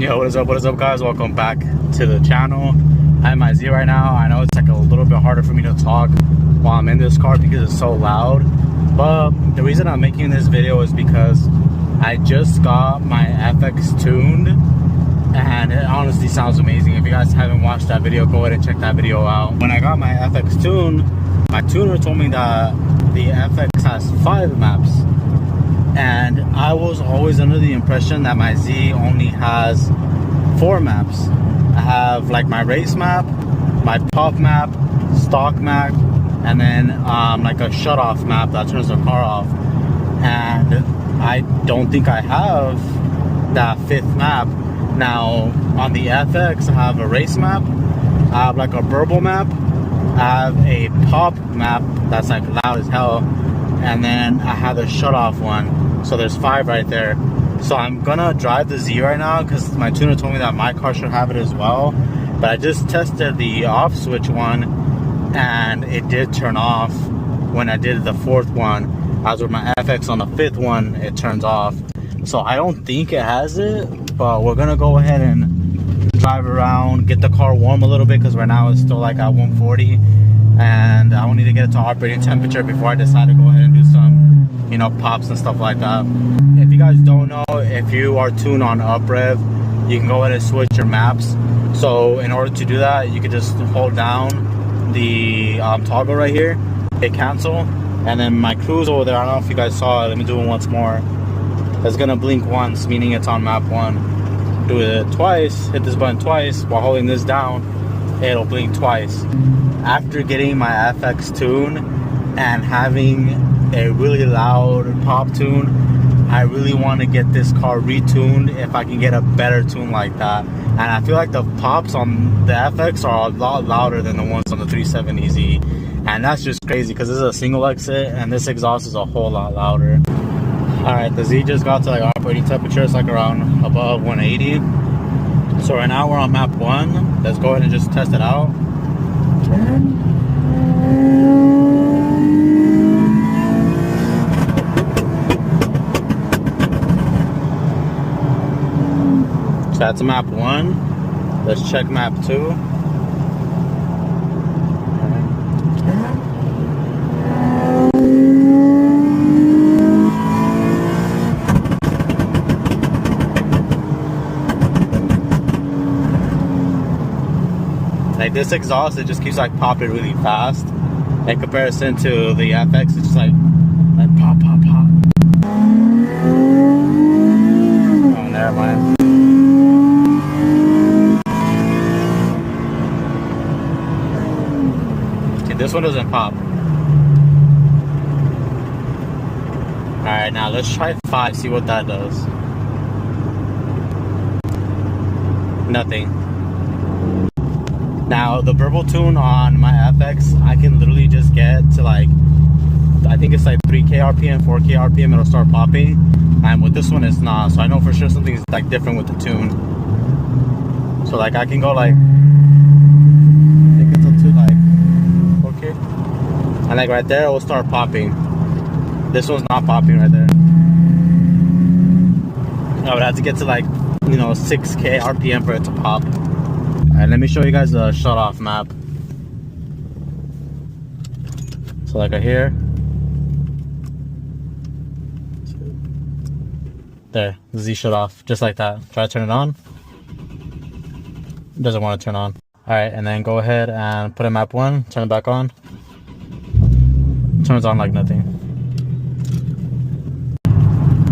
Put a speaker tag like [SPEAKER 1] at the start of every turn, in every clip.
[SPEAKER 1] Yo, what is up guys? Welcome back to the channel. I'm my Z right now. I know it's like a little bit harder for me to talk while I'm in this car because it's so loud, but the reason I'm making this video is because I just got my FX tuned and it honestly sounds amazing. If you guys haven't watched that video, go ahead and check that video out. When I got my FX tuned, my tuner told me that the FX has 5 maps, and I was always under the impression that my Z only has 4 maps. I have like my race map, my pop map, stock map, and then like a shut off map that turns the car off. And I don't think I have that 5th map. Now on the FX I have a race map, I have like a burble map, I have a pop map that's like loud as hell, and then I have the shut off one. So there's 5 right there. So I'm gonna drive the Z right now because my tuner told me that my car should have it as well. But I just tested the off switch one and it did turn off when I did the 4th one. As with my FX on the 5th one, it turns off. So I don't think it has it, but we're gonna go ahead and drive around, get the car warm a little bit because right now it's still like at 140 and I will need to get it to operating temperature before I decide to go ahead and do some, you know, pops and stuff like that. If you guys don't know, if you are tuned on UPREV, you can go ahead and switch your maps. So in order to do that, you can just hold down the toggle right here, hit cancel, and then my cruise over there, I don't know if you guys saw it, let me do it once more. It's gonna blink once, meaning it's on map 1. Do it twice, hit this button twice while holding this down, it'll blink twice. After getting my FX tune and having a really loud pop tune, I really want to get this car retuned if I can get a better tune like that. And I feel like the pops on the FX are a lot louder than the ones on the 370Z, and that's just crazy because this is a single exit and this exhaust is a whole lot louder. Alright, the Z just got to like operating temperature. It's like around above 180. So right now we're on map 1. Let's go ahead and just test it out. So that's map 1. Let's check map 2. Like this exhaust, it just keeps like popping really fast. In comparison to the FX, it's just like pop, pop, pop. Oh, never mind. See, this one doesn't pop. Alright, now let's try 5, see what that does. Nothing. Now the burble tune on my FX, I can literally just get to like, I think it's like 3K RPM, 4K RPM, it'll start popping. And with this one it's not, so I know for sure something's like different with the tune. So like I can go like, I think it's up to like 4K. And like right there it will start popping. This one's not popping right there. I would have to get to like, you know, 6K RPM for it to pop. Alright, let me show you guys the shut off map. So like right here. There, Z shut off, just like that. Try to turn it on. It doesn't want to turn on. Alright, and then go ahead and put in map 1, turn it back on. Turns on like nothing.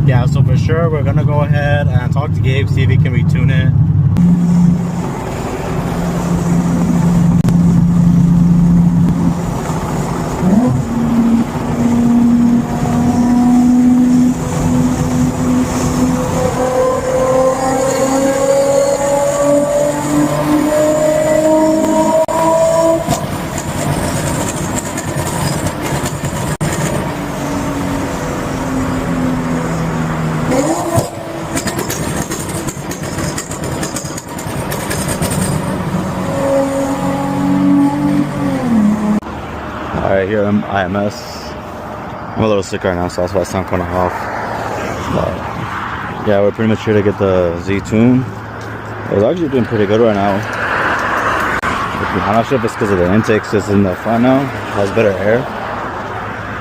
[SPEAKER 1] Yeah, so for sure we're gonna go ahead and talk to Gabe, see if he can retune it. Alright, here I'm IMS. I'm a little sick right now, so that's why I sound kind of off. But yeah, we're pretty much here to get the Z tune. It's actually doing pretty good right now. I'm not sure if it's because of the intakes that's in the front now. It has better air.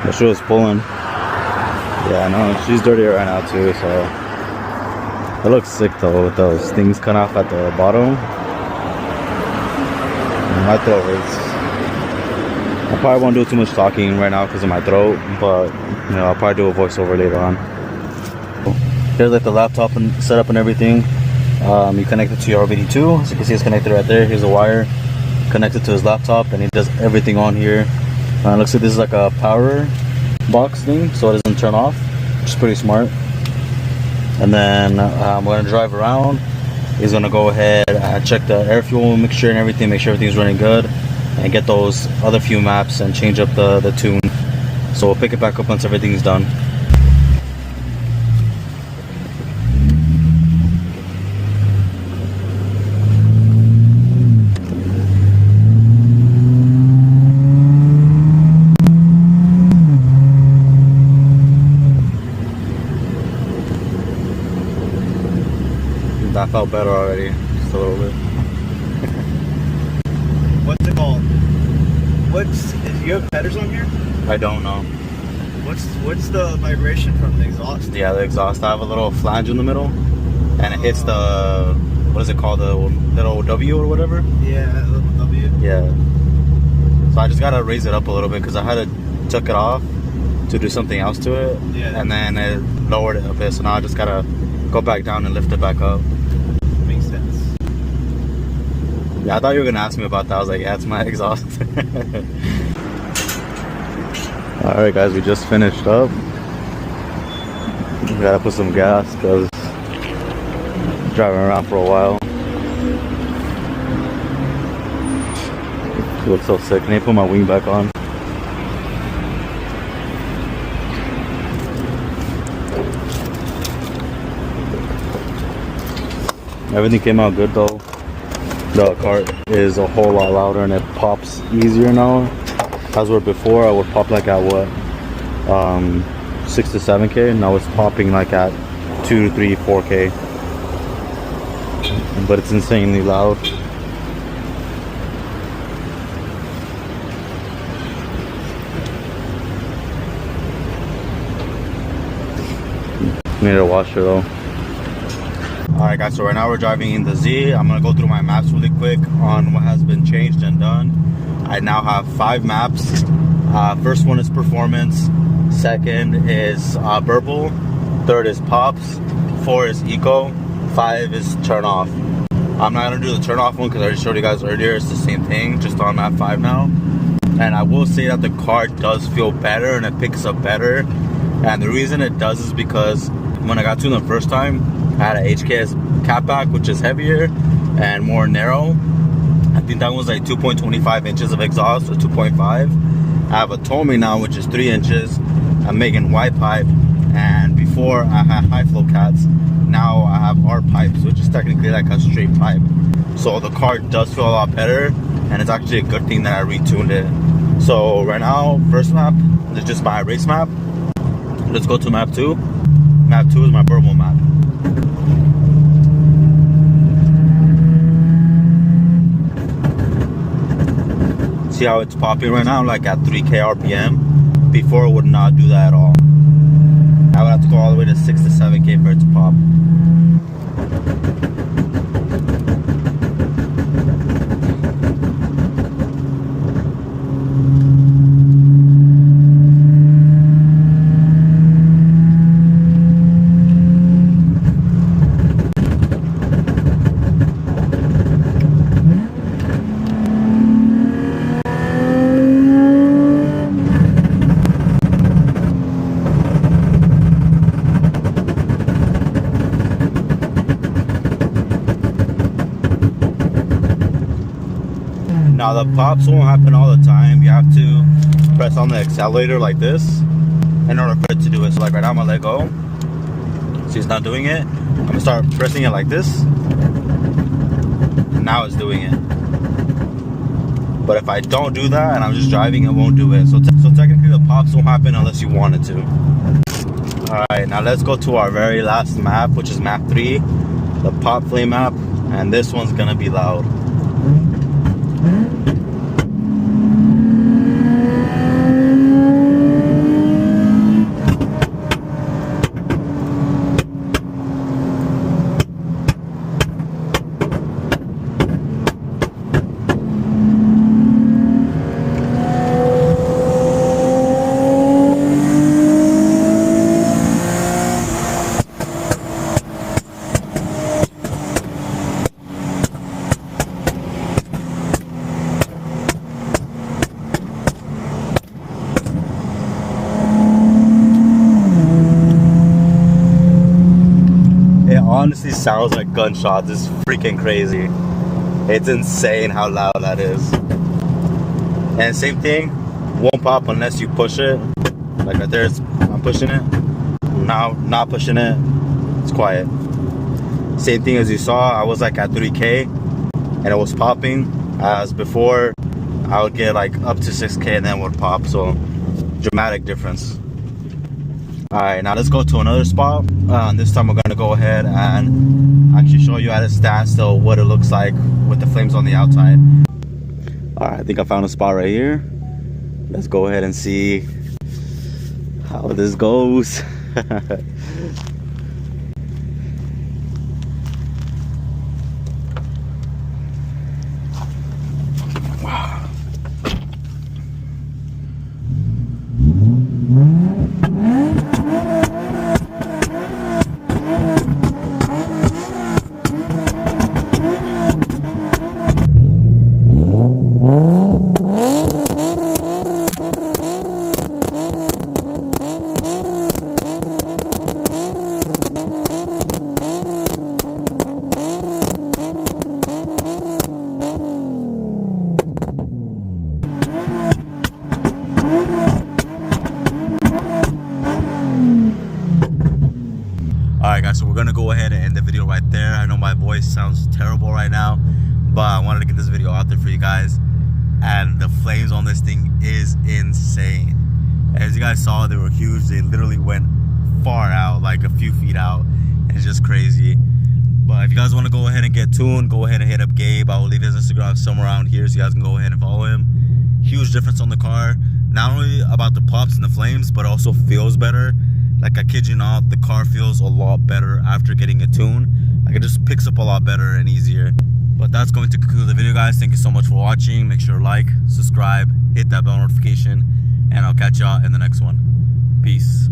[SPEAKER 1] But she was pulling. Yeah, I know. She's dirty right now too, so. It looks sick though with those things cut off at the bottom. My throat hurts. I probably won't do too much talking right now because of my throat, but you know, I'll probably do a voiceover later on. Here's like the laptop and setup and everything. You connect it to your RBD2. As you can see, it's connected right there. Here's a wire connected to his laptop, and he does everything on here. It looks like this is like a power box thing, so it doesn't turn off, which is pretty smart. And then we're gonna drive around. He's gonna go ahead and check the air fuel mixture and everything, make sure everything's running good, and get those other few maps and change up the tune. So we'll pick it back up once everything's done. That felt better already, just a little bit.
[SPEAKER 2] What's it called? Do you have headers on here?
[SPEAKER 1] I don't know.
[SPEAKER 2] What's the vibration from the exhaust?
[SPEAKER 1] Yeah, the exhaust. I have a little flange in the middle, and it hits the, what is it called, the little W or whatever?
[SPEAKER 2] Yeah, that little W.
[SPEAKER 1] Yeah. So I just gotta raise it up a little bit because I had to took it off to do something else to it.
[SPEAKER 2] Yeah.
[SPEAKER 1] And then it lowered it a bit, so now I just gotta go back down and lift it back up.
[SPEAKER 2] Makes sense.
[SPEAKER 1] Yeah, I thought you were gonna ask me about that. I was like, yeah, it's my exhaust. Alright guys, we just finished up. We gotta put some gas because driving around for a while. It looks so sick. I need to put my wing back on. Everything came out good though. The cart is a whole lot louder and it pops easier now. As where before I would pop like at what, 6 to 7K. Now it's popping like at 2, 3, 4K. But it's insanely loud. Need to wash her though. Alright guys, so right now we're driving in the Z. I'm gonna go through my maps really quick on what has been changed and done. I now have 5 maps. First one is performance. Second is Burble. Third is Pops. 4 is Eco. 5 is turn off. I'm not gonna do the turn off one because I already showed you guys earlier. It's the same thing, just on map 5 now. And I will say that the car does feel better and it picks up better. And the reason it does is because when I got to the first time, I had an HKS catback, which is heavier and more narrow. I think that was like 2.25 inches of exhaust or 2.5. I have a Tommy now, which is 3 inches. I'm making wide pipe, and before I had high flow cats. Now I have R pipes, which is technically like a straight pipe. So the car does feel a lot better, and it's actually a good thing that I retuned it. So right now, first map is just my race map. Let's go to map 2. Map 2 is my Burble map. See how it's popping right now, like at 3K RPM. Before it would not do that at all. I would have to go all the way to 6 to 7K for it to pop. Now the pops won't happen all the time. You have to press on the accelerator like this in order for it to do it. So like right now I'm gonna let go. See, it's not doing it. I'm gonna start pressing it like this. And now it's doing it. But if I don't do that and I'm just driving, it won't do it. So technically the pops won't happen unless you want it to. Alright, now let's go to our very last map, which is map 3. The pop flame map. and this one's gonna be loud. Honestly sounds like gunshots. It's freaking crazy. It's insane how loud that is. And same thing, won't pop unless you push it. Like right there, I'm pushing it. Now not pushing it, it's quiet. Same thing as you saw, I was like at 3K and it was popping. As before, I would get like up to 6K and then it would pop. So dramatic difference. Alright, now let's go to another spot. This time we're going to go ahead and actually show you at a standstill what it looks like with the flames on the outside. Alright, I think I found a spot right here. Let's go ahead and see how this goes. Alright guys, so we're gonna go ahead and end the video right there. I know my voice sounds terrible right now, but I wanted to get this video out there for you guys. And the flames on this thing is insane. As you guys saw, they were huge. They literally went far out, like a few feet out. It's just crazy. But if you guys want to go ahead and get tuned, go ahead and hit up Gabe. I will leave his Instagram somewhere around here so you guys can go ahead and follow him. Huge difference on the car. Not only about the pops and the flames, but also feels better. Like, I kid you not, the car feels a lot better after getting a tune. Like, it just picks up a lot better and easier. But that's going to conclude the video, guys. Thank you so much for watching. Make sure to like, subscribe, hit that bell notification, and I'll catch y'all in the next one. Peace.